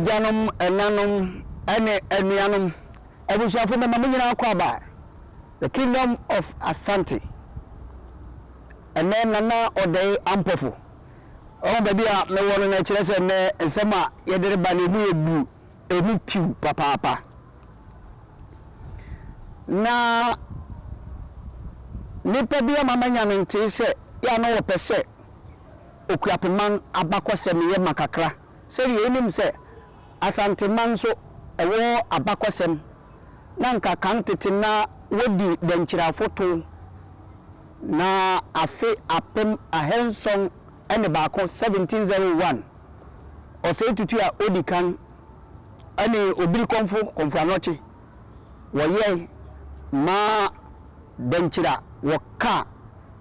Ajanum enanom ene enuanom ebusuafo mema nyina akwaba the kingdom of Asante ene nana Odei Ampofo baby a me wono na kire se ne nsema yedere ba ne mu ebu emu piu papa na nipa bia mamanya no nte se ya no wo pese Okuapeman abakosem ye makakra se ye nim se Asante man so ewo abakosem na nka kan tete na wodi denkyira foto na afe apem ahenson ene baako 1701 o se tutu a odi kan ene obiri konfu anochi wo ye ma denkyira wo ka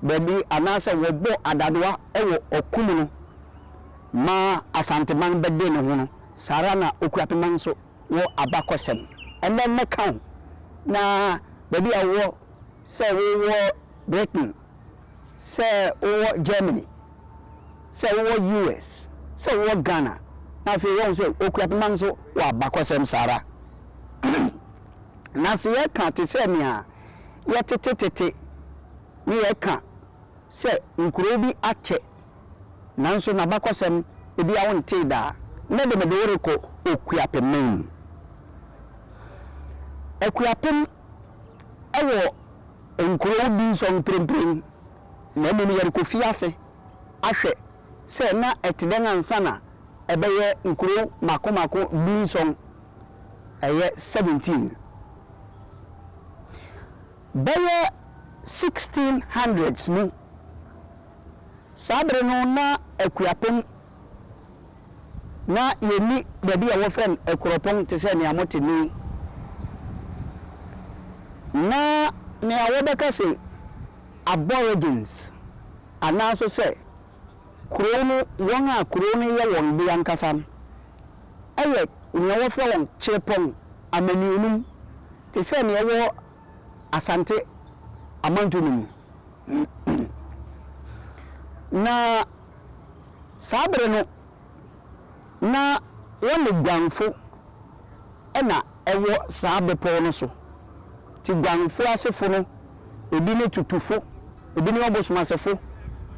baby anasa wo bo adadoa ewo okumu no ma Asante man bede ne ho no sara na Okuapeman so wo abakosem ene mekan na baby awo se wo Britain se wo Germany se wo US se wo Ghana na fe wo so Okuapeman so wo abakosem sara na se ye kan te se me a ye tete ni ye kan se nkuro bi ache nanso na bakosem ebi a wonte da na de medore ko Okuapeman Okuapem ewo nkuro bi nso prempren na mu yere ko fiase ahwe se na etiden ansa na ebeye nkuro makomako bi nso eye 17 beye 1600s mu sabre no na Okuapem na yeni baby a wo friend Ekoropon te se ne amotini na ne awobeka se aborigines anaso se kronu won kronu ye won bi ankasam aye ne wo fra won chepon amaniunum te se ne wo Asante amantunum na sabre no na won gwanfo ena ewo sabe po no so ti gwanfo asefo no ebi ne tutufo ebi ne obosumasefo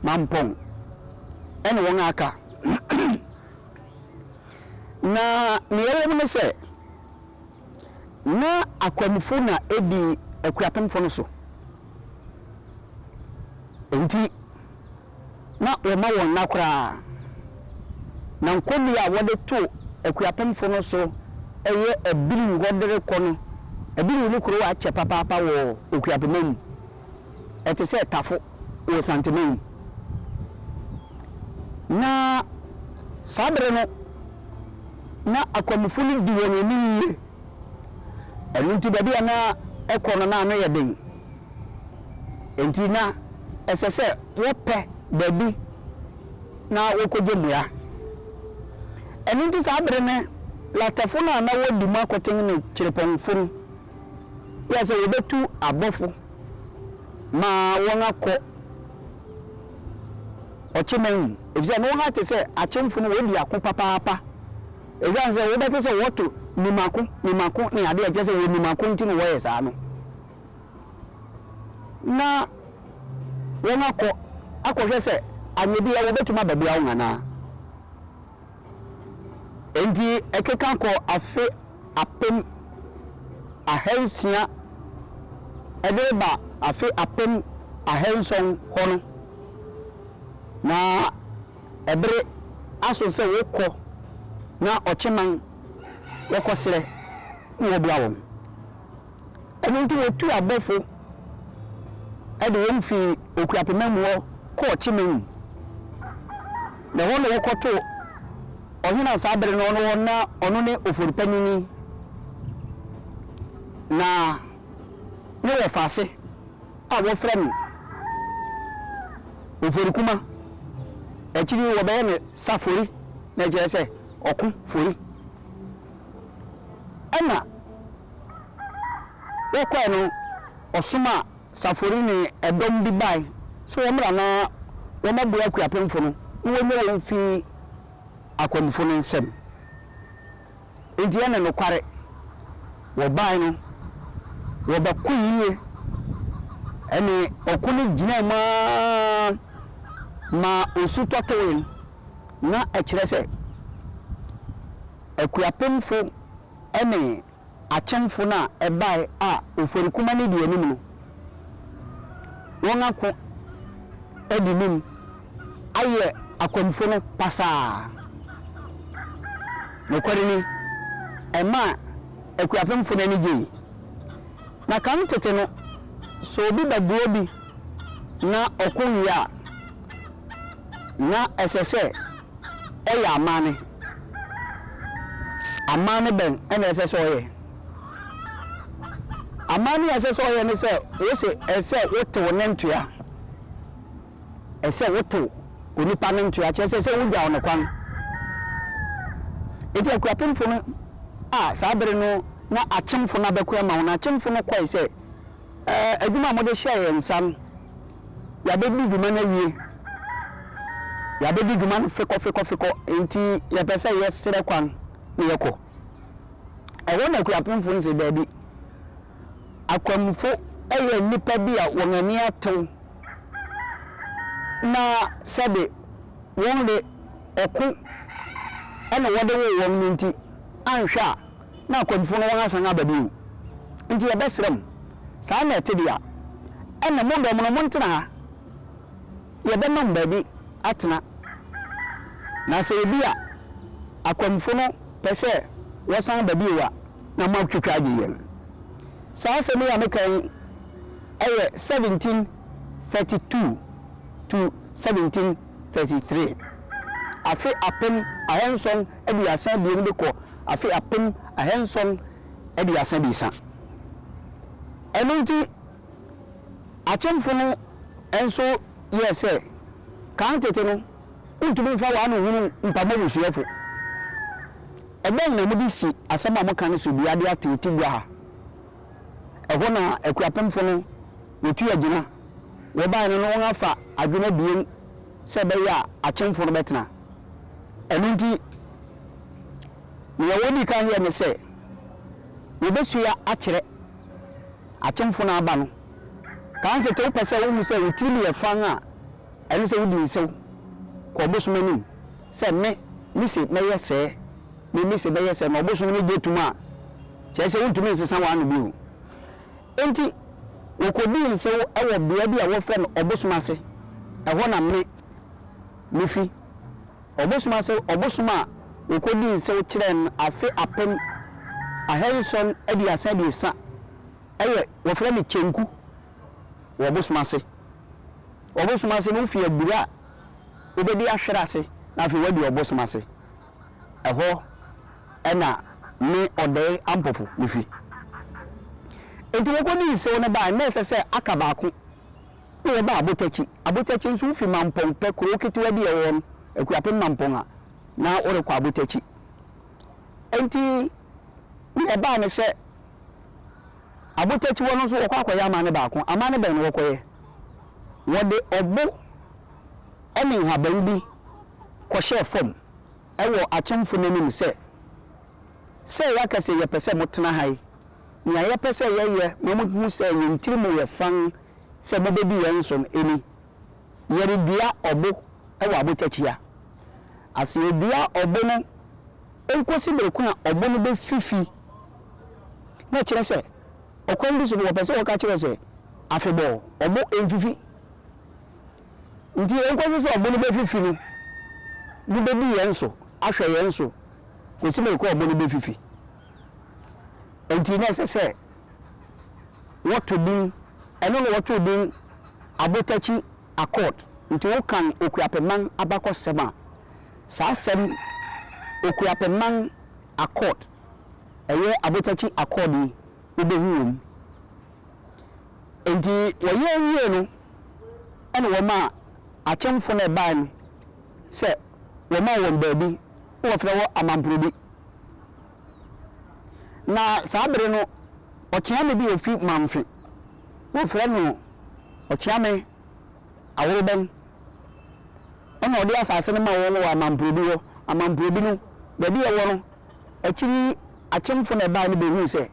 mampon ene won aka na niele me se na akwamufo na edi Okuapemfo no so enti na o ma won nakra na nkomi a wode to Okuapemfo no so eye ebiri hodere kono ebiri ni kuro ache papa wo Okuapeman ete se tafo wo santemen na sabre no na akwamufo ni diwoni ni enunti baby na ekono na no yeden enti na esese wope baby na wokoje muya enunti sabre ne latafo na na wodi mu akoten ne chireponfo ya se wobetu abofo ma won akọ ochimen efise no ha te se achemfo no wodi akọ papa ezan se wobete se woto nimako ni ade eje se wo nimako nti no wo yesa no na won akọ se anyebi ya wobetu ma babu ya ngana enti ekeka ko afe apem ahensia edeba afi apem ahenson hono na ebre aso se wokọ na ocheman wokosere wo bia won enunti wotu abofo ede won fi Okuapeman wo ko ocheman na wono wokoto ohina sabre no ono na ono ne oforipanini na ne wo fase a wo frem oforikuma echiri wo be ne safori na je se oku fori ana wo kwa no osuma safori ni edom bi bai so wo mra na wo mabu Akuapemfo no wo nye wo fi akwamfo no nsem enti ene no kware wo ban no wo ba kuyiye ene okuni gina ma osu totowen na ekire se Okuapemfo ene Akyemfo na ebae a oforikuma ne die nimu won ako edinim aye akwamfo no pasa no kwari ni ema Okuapemfo na ni gye na kan tete no so obi babuo bi na okunya na esese eya amane ben ene esese oye amani esese oye ne se wose ese wote wonentua ese wote onipa nentua che se wugya ono kwan eti Akuapemfo no saabere no na Akyemfo na bekwa ma wona Akyemfo no kwai se adwuma mo de hye ensam ya bebi dwuma na wie ya bebi dwuma no feko enti ya pese yesere kwan ne yeko ewo na Akuapemfo nse baabi akwamfo eye nipa bi a wonani ato na sebe won de eku ene wode wo won nti anhwa na akwamfo no won asan ababi nti ye besrem saa na etedia ene mo do mo ntena ha ye be nom baabi atena na se bi a akwamfo no pese wosan babi wa na mo twetwa agiyen saa se me ya mekan eye 1732 to 1733 afi apem ahenson aduasan bi ni ko afi apem ahenson aduasan bi sa enunti Akyemfo no enso yese kan tete no ntumi fa wa no hunu mpamo busuafo eben na mudi si asema mo kan so biade atewti gwa ha eho na Akuapemfo no wetu agina we ba no won afa adwena bien se be ya Akyemfo no betena enunti ye wodi kan ye ne se we besu ya akire Akyemfo na aba no kan tete pese wo mu se wetili ye fan a ene se wodi nsew ko bosumanim se me se meye se me se meye se no bosum ni getuma che se wontumi nsesa wa no biu enti wokodi nsew ewo bia bi a wo fe no obosumase eho na me fi obosumase obosuma wokodi nsew kire afi apem ahenson aduasa bi sa eye wo fe me kyenku wo obosumase no fi abura obedi ahwerase na fi wadi obosumase eho ena me Odei Ampofo nifi enti wokodi nsew ne ba na sese aka baako ne ba abotachi nso fi mampon pe kuro ketewa bi ewo Akuapem mampon a na ore kwa abotachi enti ne ba ne se abotachi wono so wokwa akoya amane baako amane ben no wokoye wode obo eni haban bi ko hye fom ewo Akyemfo nanim se yakase ye pese motena hai nya ye pese ye mamu se ye ntirimu ye fan se bobedi ye nsom eni ye redua obo ewo abotachia ase edua obo no enkosi bereku a obo no be fifi na kire se okwandi so wo pese wo ka kire se afebo obo enfifi nti enkosi so obo no be fifi no ni bebi ye nso ahwe ye nso kosi bereku obo no be fifi enti na se woto din eno no woto din abotachi accord nti wo kan Okuapeman abakọ sema saa sem Okuapeman accord eye abotachi accord yi obehuom enti woye wie no ene wo ma Akyemfo na ban se wo ma won baabi wo fra wo amamprobi na saabere no okyame bi ofi mamfe wo fra no okyame aworoben ono odi asase no ma wo amamprobi wo amamprobi no baabi e wo no akiri akyemfo na ba ne be hu se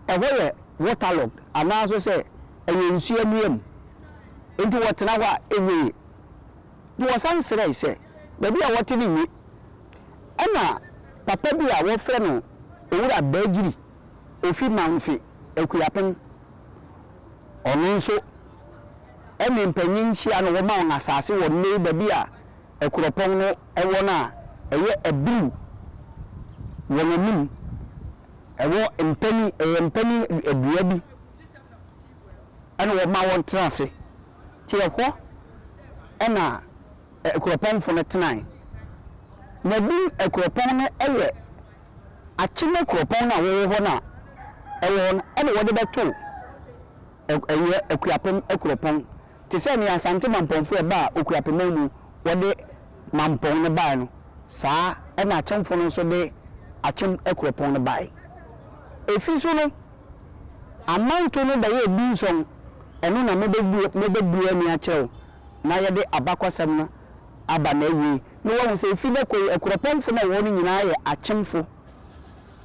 ɛhɔ yɛ waterlogged anaso se ɛyɛ nsuo amuam enti wɔtena hɔ a ɛwie de wɔsan srɛ se baabi a wɔte ne wie ɛna papa bi a wɔfrɛ no owura baagiri ofi manfi Okuapeman ɔno nso ɛne mpanyin hyia no wɔma wɔn asase wɔ ne baabi a Akuropɔn no ɛwɔ na ɛyɛ abiru wɔn anim ɛwɔ mpani adua bi ɛna wɔma wɔn tena ase tie hɔ ɛna Akuropɔnfo no tenae na bi Akuropɔn no ɛyɛ Akyem Akuropɔn na wɔwɔ hɔ na ɛwɔ no ɛna wɔde bɛto ɛyɛ Akuropɔn te sɛ ne asante mampɔnfo ɛba Okuapeman mu wɔde mampɔn no bae no saa ɛna akyemfo no nso de Akyem Akuropɔn no bae efi so no amanto no da yɛ bi nson ɛno na mebɛbu ani akyerɛw na yɛde abakwasɛm no aba na awie ne wɔn sɛ efi na Akuropɔnfo na wɔn nyinaa yɛ akyemfo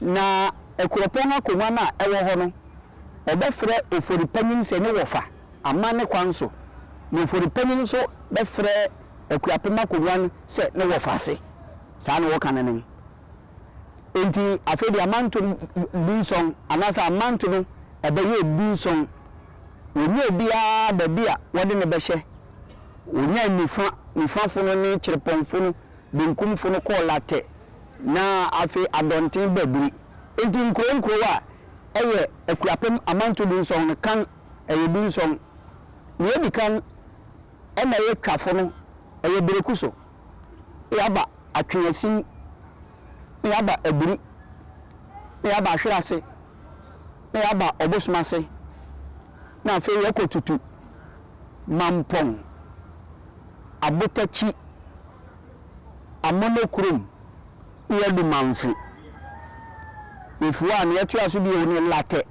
na Akuropɔn akoma na ɛwɔ hɔ no ɔbɛfrɛ oforipanyin sɛ ne wɔfa ama ne kwan so ne oforipanyin so bɛfrɛ Akuapeman akoma no sɛ ne wɔfa ase saa na wɔka ne ne enti afei de amanto bi nson anasa amanto no ɛbɛyɛ bi nson onye biara baabi a wɔde ne bɛhyɛ onye nifafo no ne kyerepɔnfo no benkumfo no kɔɔlate na afei adɔnten babiri enti nkuro a ɛyɛ Akuapeman amanto bi nson no kan ɛyɛ bi nson ne ebi kan ɛna ɛyɛ twafo no ɛyɛ bereku so yaba atweasin yaba abiri yaba ahwerase yaba obosumase na afei yɛkɔtutu mampɔn abotachi amonokurum yɛdu manfi efuwa ne yɛtu aso bi woni late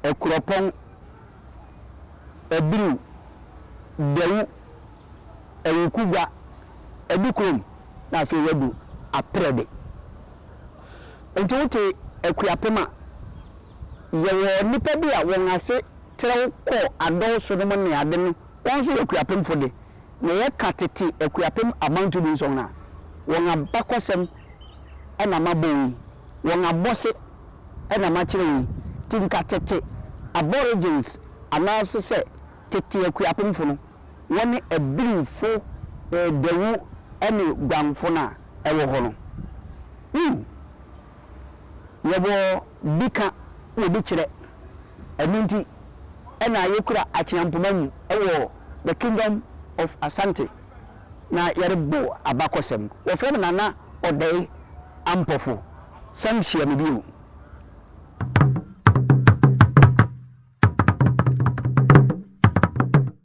Akuropɔn abiri dewu ewukugwa edukurum na afei yɛdu aprede enti wote Akuapeman yɛwɔ nipa bi a wɔn ase trɛw kɔ adɔw so no ne ade no wɔn so Akuapemfo de na yɛka tete Akuapeman amanto bi nson na wɔn abakwasɛm ɛna mabɔ wɔn abɔse ɛna makyerɛ yi tinka tete aborigines anaso sɛ tete Akuapemfo no wɔne abirifo dewu ɛne gwanfo na ɛwɔ hɔ no yɛbɔ bika obi kyerɛ ɛno nti ɛna yɛkura akyenampoma mu ɛwɔ the kingdom of Asante na yɛrebo abakwasɛm wɔfrɛ me nana Odei Ampofo sanhyia me bio